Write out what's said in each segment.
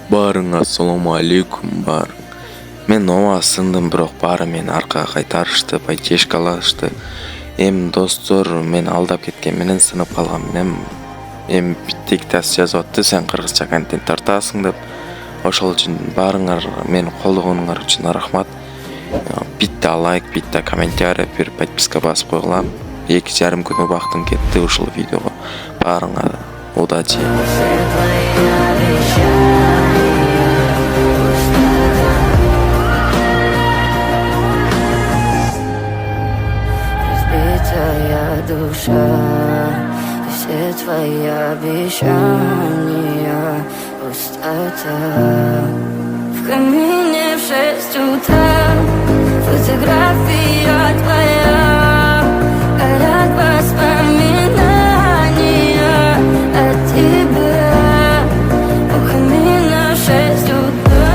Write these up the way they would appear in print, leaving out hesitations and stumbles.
Барыңа ассаламу алейкум бар. Мен нома сындым, бирок баары мени аркага кайтарышты, пайтешка алышты. Достор мен алдап кеткен менен сынып калган менен диктация жазып атты, сен кыргызча контент тартасың деп. Ошол үчүн баарыңар мени колдогонуңар үчүн рахмат. Битте лайк, битте комментарий, бир подписка басып койгула. 2,5 күн убактым кетти ушул видеого. Баарыңа удачи. Разбитая душа, все твои обещания, пустота. В камине в 6 утра, фотография твоя, горят воспоминания о тебе. У камина в 6 утра,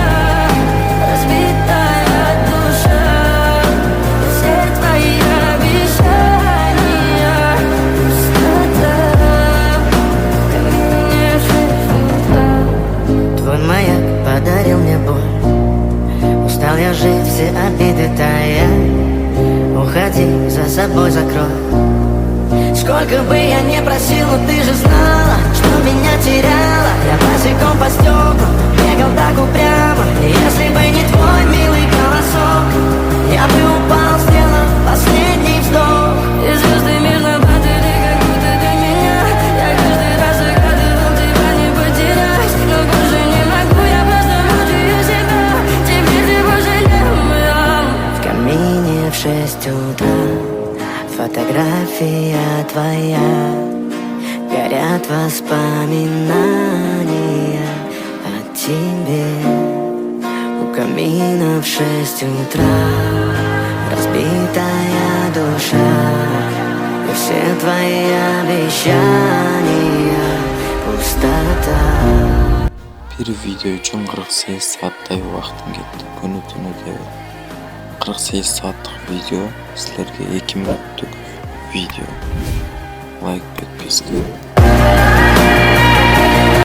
разбитая душа, все твои обещания, пустота. В камине в 6 утра. Твой маяк подарил мне боль, устал я жить, все обиды тая. Уходи, за собой закрой. Сколько бы я не просил, но ты же знала, что меня теряла. Я босиком по стеклам бегал так упрямо. И если бы не твой милый голосок, я бы упал, сделав последний вздох. И звезды мирно падали, как будто до меня. Я каждый раз загадывал тебя не потерять, но больше не могу, я просто мучаю себя. Теперь ты пожалел меня. В камине в 6 утра, фотография твоя, горят воспоминания о тебе. У камина в 6 утра, разбитая душа, и все твои обещания, пустота. Бир видео үчүн 48 сааттай убактым кетти. Күнү түнү деп 48 сааттык видео, силерге 2 мүнөттүк видео. Лайк, подписка.